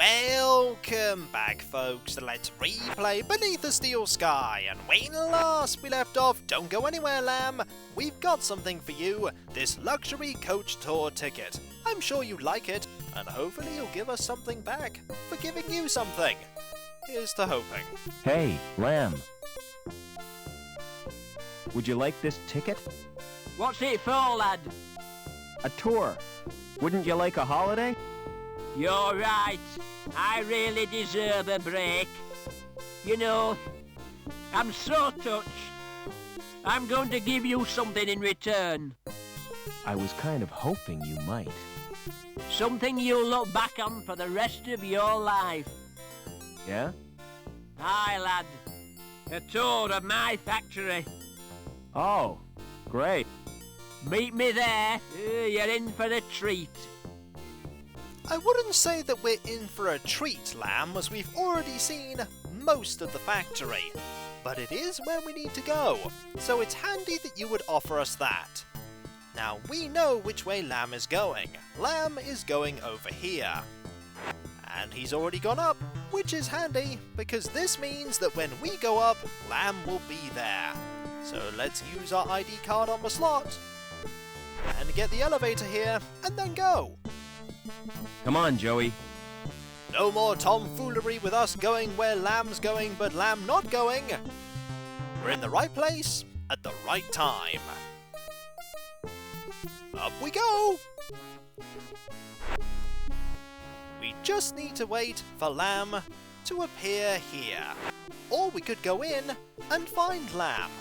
Welcome back, folks. Let's replay Beneath the Steel Sky. And when last we left off, don't go anywhere, Lamb. We've got something for you. This luxury coach tour ticket. I'm sure you like it, and hopefully you'll give us something back for giving you something. Here's to hoping. Hey, Lamb. Would you like this ticket? What's it for, lad? A tour. Wouldn't you like a holiday? You're right. I really deserve a break. You know, I'm so touched. I'm going to give you something in return. I was kind of hoping you might. Something you'll look back on for the rest of your life. Yeah? Aye, lad. A tour of my factory. Oh, great. Meet me there. You're in for a treat. I wouldn't say that we're in for a treat, Lamb, as we've already seen most of the factory. But it is where we need to go, so it's handy that you would offer us that. Now, we know which way Lamb is going. Lamb is going over here. And he's already gone up, which is handy, because this means that when we go up, Lamb will be there. So let's use our ID card on the slot, and get the elevator here, and then go. Come on, Joey. No more tomfoolery with us going where Lamb's going, but Lamb not going. We're in the right place, at the right time. Up we go! We just need to wait for Lamb to appear here. Or we could go in and find Lamb.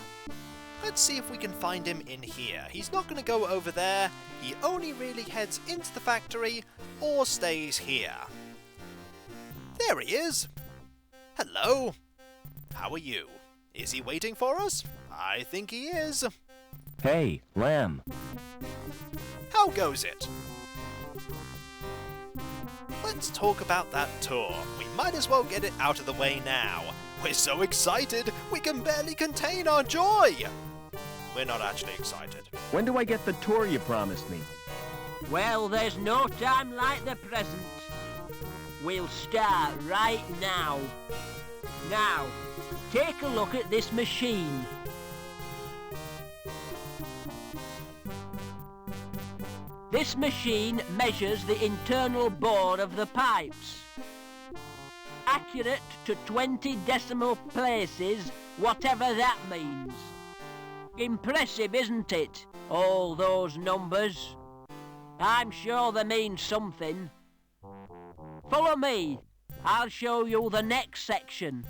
Let's see if we can find him in here. He's not going to go over there. He only really heads into the factory or stays here. There he is. Hello. How are you? Is he waiting for us? I think he is. Hey, Lamb. How goes it? Let's talk about that tour. We might as well get it out of the way now. We're so excited, we can barely contain our joy. We're not actually excited. When do I get the tour you promised me? Well, there's no time like the present. We'll start right now. Now, take a look at this machine. This machine measures the internal bore of the pipes. Accurate to 20 decimal places, whatever that means. Impressive, isn't it? All those numbers. I'm sure they mean something. Follow me. I'll show you the next section.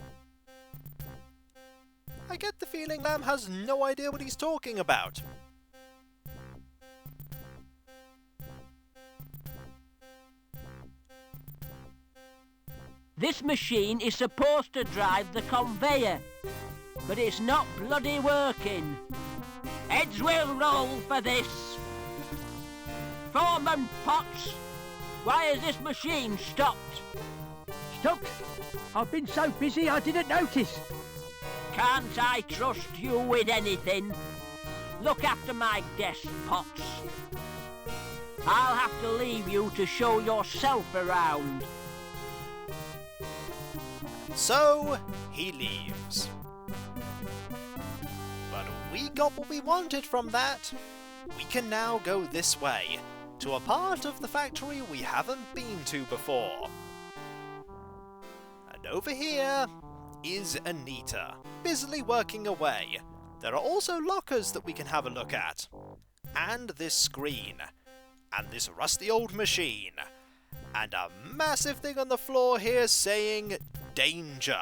I get the feeling Lamb has no idea what he's talking about. This machine is supposed to drive the conveyor, but it's not bloody working. Heads will roll for this. Foreman Potts, why has this machine stopped? Stopped? I've been so busy I didn't notice. Can't I trust you with anything? Look after my desk, Potts. I'll have to leave you to show yourself around. So, he leaves. But we got what we wanted from that. We can now go this way, to a part of the factory we haven't been to before. And over here is Anita, busily working away. There are also lockers that we can have a look at. And this screen. And this rusty old machine. And a massive thing on the floor here saying danger.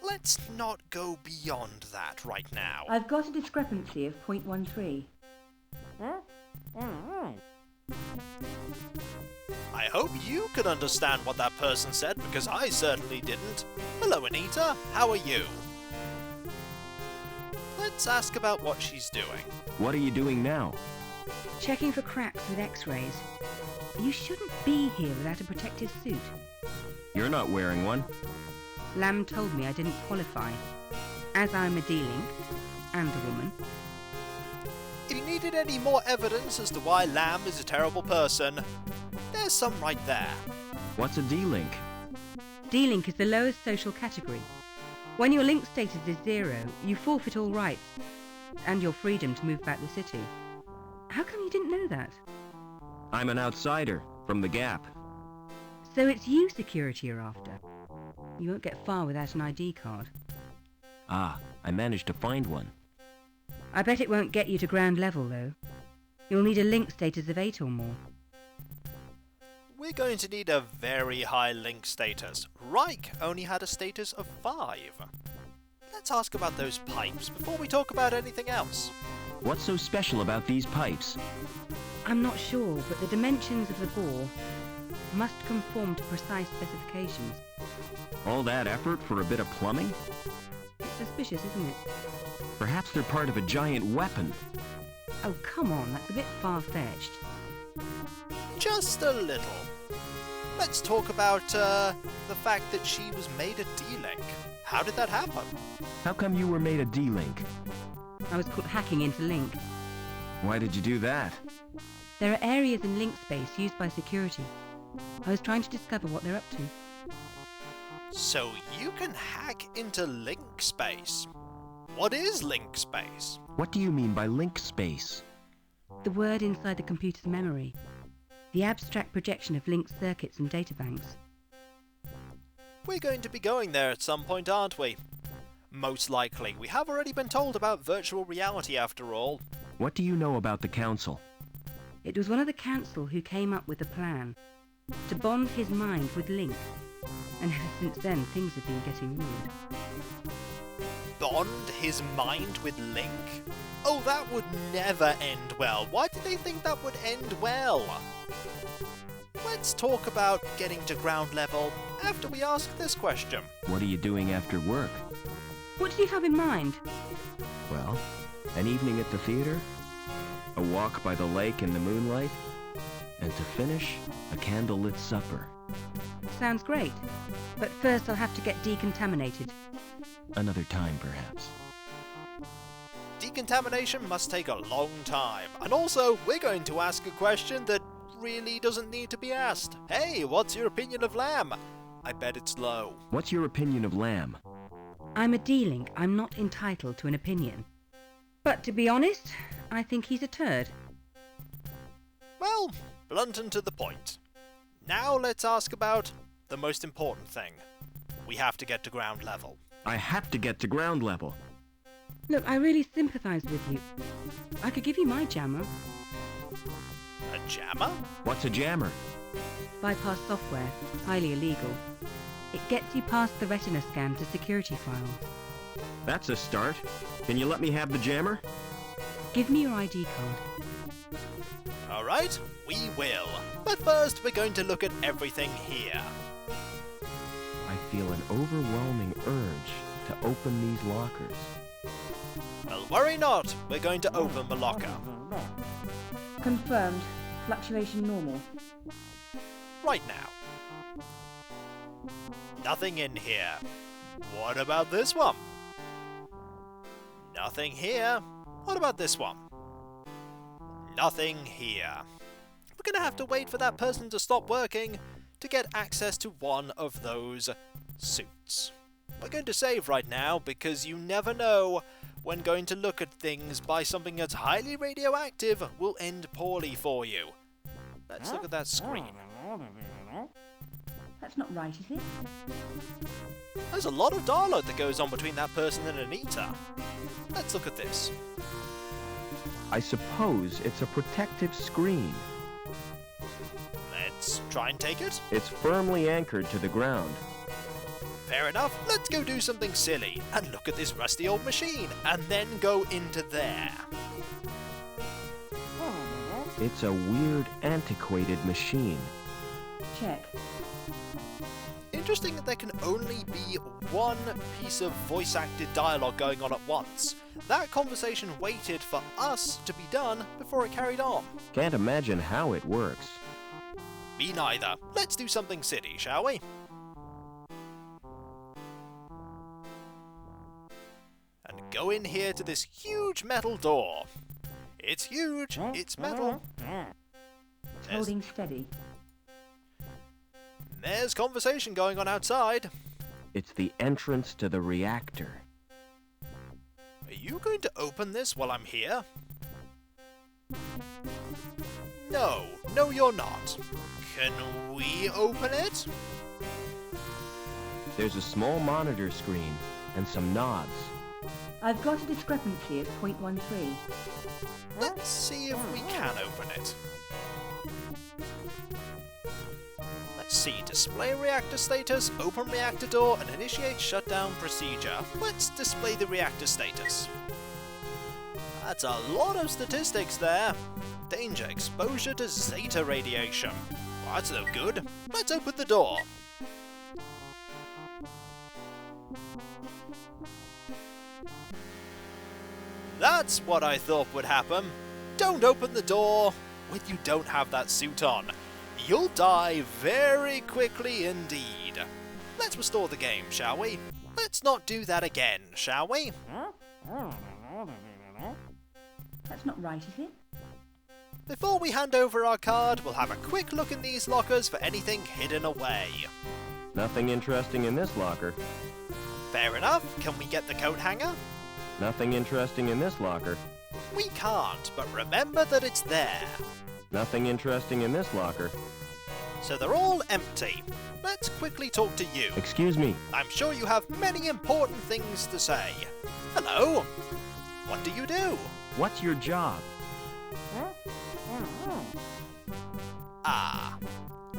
Let's not go beyond that right now. I've got a discrepancy of 0.13. I hope you can understand what that person said, because I certainly didn't. Hello, Anita. How are you? Let's ask about what she's doing. What are you doing now? Checking for cracks with x-rays. You shouldn't be here without a protective suit. You're not wearing one. Lamb told me I didn't qualify. As I'm a D-Link, and a woman. If you needed any more evidence as to why Lamb is a terrible person, there's some right there. What's a D-Link? D-Link is the lowest social category. When your link status is 0, you forfeit all rights and your freedom to move back the city. How come you didn't know that? I'm an outsider from the Gap. So it's you security are after. You won't get far without an ID card. Ah, I managed to find one. I bet it won't get you to ground level, though. You'll need a link status of 8 or more. We're going to need a very high link status. Reich only had a status of 5. Let's ask about those pipes before we talk about anything else. What's so special about these pipes? I'm not sure, but the dimensions of the bore must conform to precise specifications. All that effort for a bit of plumbing? It's suspicious, isn't it? Perhaps they're part of a giant weapon. Oh, come on, that's a bit far-fetched. Just a little. Let's talk about the fact that she was made a D-Link. How did that happen? How come you were made a D-Link? I was caught hacking into Link. Why did you do that? There are areas in Link space used by security. I was trying to discover what they're up to. So you can hack into link space. What is link space? What do you mean by link space? The word inside the computer's memory. The abstract projection of linked circuits and databanks. We're going to be going there at some point, aren't we? Most likely. We have already been told about virtual reality after all. What do you know about the Council? It was one of the council who came up with the plan to bond his mind with Link. And ever since then, things have been getting weird. Bond his mind with Link? Oh, that would never end well. Why did they think that would end well? Let's talk about getting to ground level after we ask this question. What are you doing after work? What do you have in mind? Well, an evening at the theater, a walk by the lake in the moonlight, and to finish, a candlelit supper. Sounds great. But first I'll have to get decontaminated. Another time, perhaps. Decontamination must take a long time. And also, we're going to ask a question that really doesn't need to be asked. Hey, what's your opinion of Lamb? I bet it's low. What's your opinion of Lamb? I'm a D-Link. I'm not entitled to an opinion. But to be honest, I think he's a turd. Well, blunt and to the point. Now let's ask about the most important thing. We have to get to ground level. I have to get to ground level. Look, I really sympathise with you. I could give you my jammer. A jammer? What's a jammer? Bypass software. Highly illegal. It gets you past the retina scan to security files. That's a start. Can you let me have the jammer? Give me your ID card. Alright, we will. But first we're going to look at everything here. I feel an overwhelming urge to open these lockers. Well, worry not. We're going to open the locker. Confirmed. Fluctuation normal. Right now. Nothing in here. What about this one? Nothing here. What about this one? Nothing here. We're gonna have to wait for that person to stop working to get access to one of those suits. We're going to save right now because you never know when going to look at things by something that's highly radioactive will end poorly for you. Let's look at that screen. That's not right, is it? There's a lot of dialogue that goes on between that person and Anita. Let's look at this. I suppose it's a protective screen. Let's try and take it. It's firmly anchored to the ground. Fair enough, let's go do something silly and look at this rusty old machine and then go into there. It's a weird, antiquated machine. Check. Interesting that there can only be one piece of voice-acted dialogue going on at once. That conversation waited for us to be done before it carried on. Can't imagine how it works. Me neither. Let's do something silly, shall we? And go in here to this huge metal door. It's huge, it's metal. It's holding steady. There's conversation going on outside. It's the entrance to the reactor. Are you going to open this while I'm here? No, you're not. Can we open it? There's a small monitor screen and some knobs. I've got a discrepancy at 0.13. Let's see if we can open it. Let's see, display reactor status, open reactor door, and initiate shutdown procedure. Let's display the reactor status. That's a lot of statistics there. Danger, exposure to zeta radiation. Well, that's no good. Let's open the door. That's what I thought would happen. Don't open the door when you don't have that suit on. You'll die very quickly indeed. Let's restore the game, shall we? Let's not do that again, shall we? That's not right, is it? Before we hand over our card, we'll have a quick look in these lockers for anything hidden away. Nothing interesting in this locker. Fair enough. Can we get the coat hanger? Nothing interesting in this locker. We can't, but remember that it's there. Nothing interesting in this locker. So they're all empty. Let's quickly talk to you. Excuse me. I'm sure you have many important things to say. Hello. What do you do? What's your job? Ah.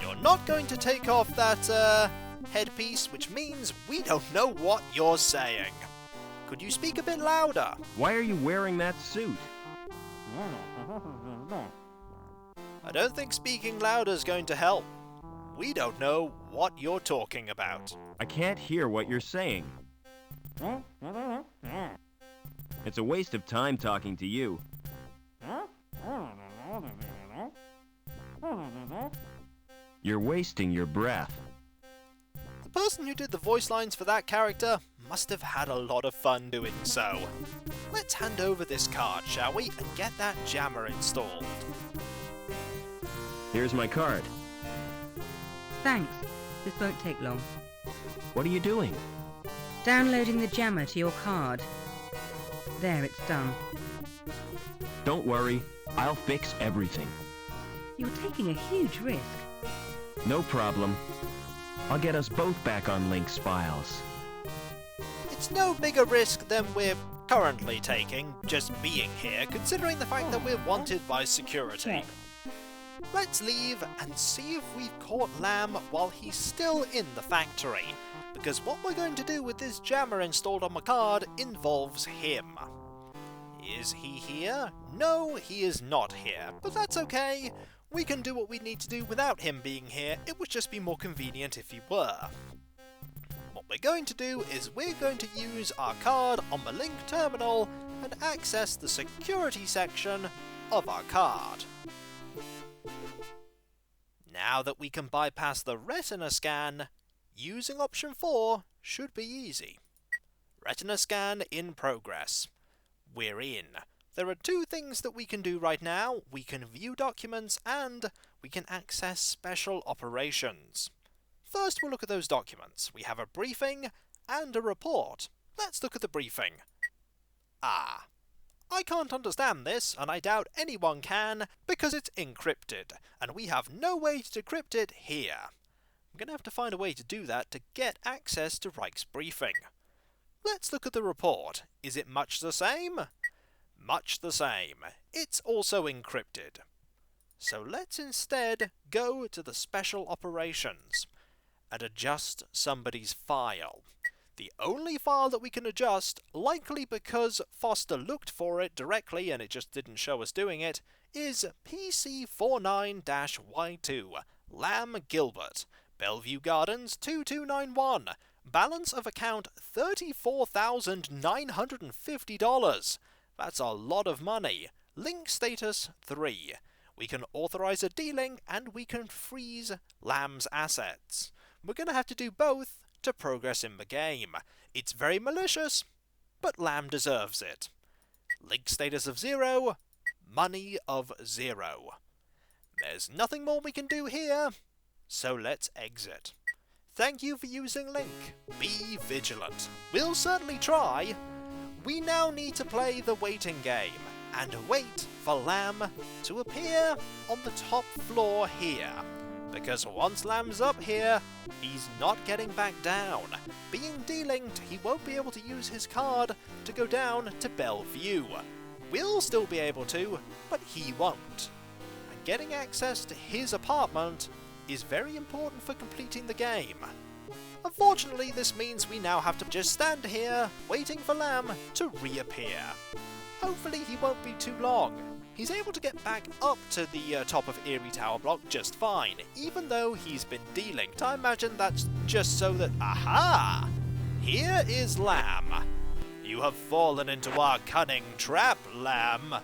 You're not going to take off that, headpiece, which means we don't know what you're saying. Could you speak a bit louder? Why are you wearing that suit? I don't think speaking louder is going to help. We don't know what you're talking about. I can't hear what you're saying. It's a waste of time talking to you. You're wasting your breath. The person who did the voice lines for that character must have had a lot of fun doing so. Let's hand over this card, shall we, and get that jammer installed. Here's my card. Thanks. This won't take long. What are you doing? Downloading the jammer to your card. There, it's done. Don't worry. I'll fix everything. You're taking a huge risk. No problem. I'll get us both back on Link's files. It's no bigger risk than we're currently taking, just being here, considering the fact that we're wanted by security. Check. Let's leave and see if we've caught Lamb while he's still in the factory, because what we're going to do with this jammer installed on my card involves him. Is he here? No, he is not here, but that's okay. We can do what we need to do without him being here. It would just be more convenient if he were. What we're going to do is we're going to use our card on the Link terminal and access the security section of our card. Now that we can bypass the retina scan, using option 4 should be easy. Retina scan in progress. We're in. There are two things that we can do right now. We can view documents and we can access special operations. First, we'll look at those documents. We have a briefing and a report. Let's look at the briefing. Ah. I can't understand this, and I doubt anyone can, because it's encrypted, and we have no way to decrypt it here. I'm going to have to find a way to do that to get access to Reich's briefing. Let's look at the report. Is it much the same? Much the same. It's also encrypted. So let's instead go to the special operations and adjust somebody's file. The only file that we can adjust, likely because Foster looked for it directly and it just didn't show us doing it, is PC49-Y2, Lamb Gilbert, Bellevue Gardens 2291, balance of account $34,950. That's a lot of money. Link status 3. We can authorize a dealing and we can freeze Lamb's assets. We're going to have to do both to progress in the game. It's very malicious, but Lamb deserves it. Link status of 0, money of 0. There's nothing more we can do here. so let's exit. Thank you for using Link. Be vigilant. We'll certainly try. We now need to play the waiting game and wait for Lamb to appear on the top floor here. Because once Lamb's up here, he's not getting back down. Being delinked, he won't be able to use his card to go down to Bellevue. We'll still be able to, but he won't. And getting access to his apartment is very important for completing the game. Unfortunately, this means we now have to just stand here, waiting for Lamb to reappear. Hopefully he won't be too long. He's able to get back up to the top of Erie Tower Block just fine, even though he's been delinked. I imagine that's just so that... Aha! Here is Lamb. You have fallen into our cunning trap, Lamb.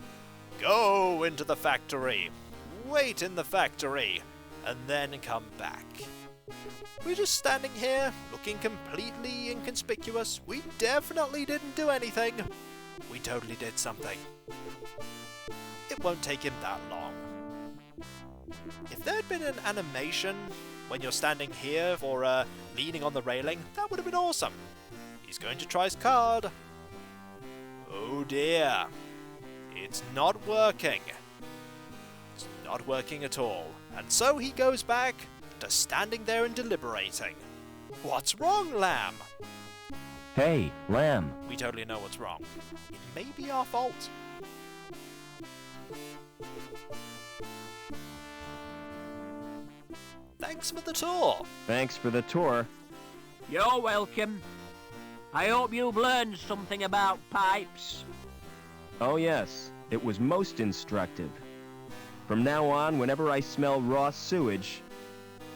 Go into the factory. Wait in the factory. And then come back. We're just standing here, looking completely inconspicuous. We definitely didn't do anything. We totally did something. It won't take him that long. If there had been an animation when you're standing here or leaning on the railing, that would have been awesome. He's going to try his card. Oh dear. It's not working. It's not working at all. And so he goes back to standing there and deliberating. What's wrong, Lamb? Hey, Lamb. We totally know what's wrong. It may be our fault. Thanks for the tour. Thanks for the tour. You're welcome. I hope you've learned something about pipes. Oh yes, it was most instructive. From now on, whenever I smell raw sewage,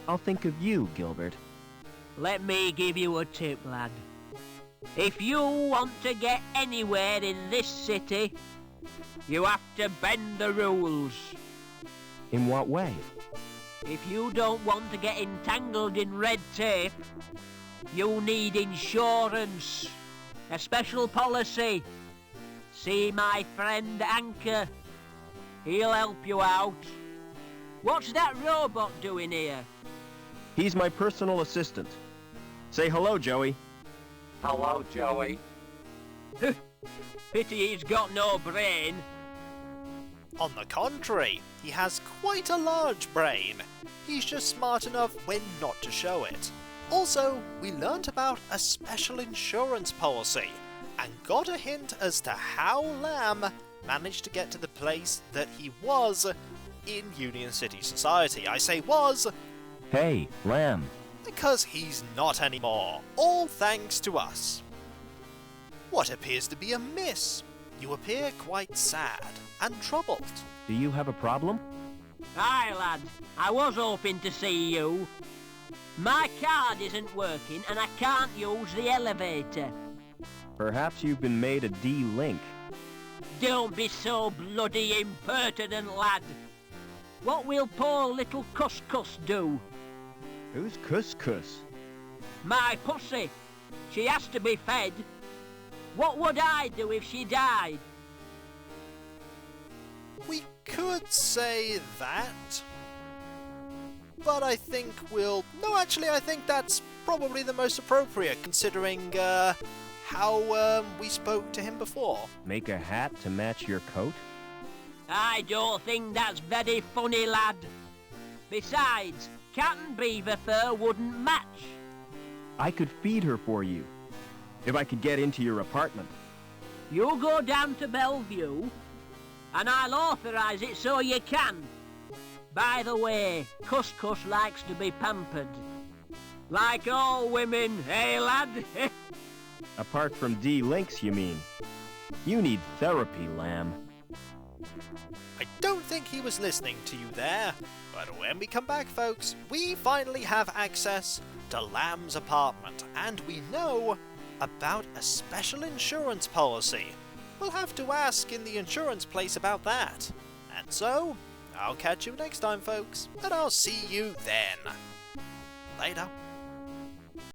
I'll think of you, Gilbert. Let me give you a tip, lad. If you want to get anywhere in this city, you have to bend the rules. In what way? If you don't want to get entangled in red tape, you need insurance. A special policy. See my friend Anchor. He'll help you out. What's that robot doing here? He's my personal assistant. Say hello, Joey. Hello, Joey. Pity he's got no brain. On the contrary, he has quite a large brain. He's just smart enough when not to show it. Also, we learnt about a special insurance policy and got a hint as to how Lamb managed to get to the place that he was in Union City Society. I say was... Hey, Lamb. Because he's not anymore, all thanks to us. What appears to be amiss? You appear quite sad and troubled. Do you have a problem? Hi, lad. I was hoping to see you. My card isn't working and I can't use the elevator. Perhaps you've been made a D-Link. Don't be so bloody impertinent, lad. What will poor little Couscous do? Who's Couscous? My pussy. She has to be fed. What would I do if she died? We could say that, but I think we'll... No, actually, I think that's probably the most appropriate, considering how we spoke to him before. Make a hat to match your coat? I don't think that's very funny, lad. Besides, cat and beaver fur wouldn't match. I could feed her for you, if I could get into your apartment. You go down to Bellevue, and I'll authorise it so you can. By the way, Couscous likes to be pampered. Like all women, eh, lad? Apart from D-Links, you mean? You need therapy, Lamb. I don't think he was listening to you there, but when we come back, folks, we finally have access to Lamb's apartment, and we know about a special insurance policy. We'll have to ask in the insurance place about that. And so, I'll catch you next time, folks, and I'll see you then. Later.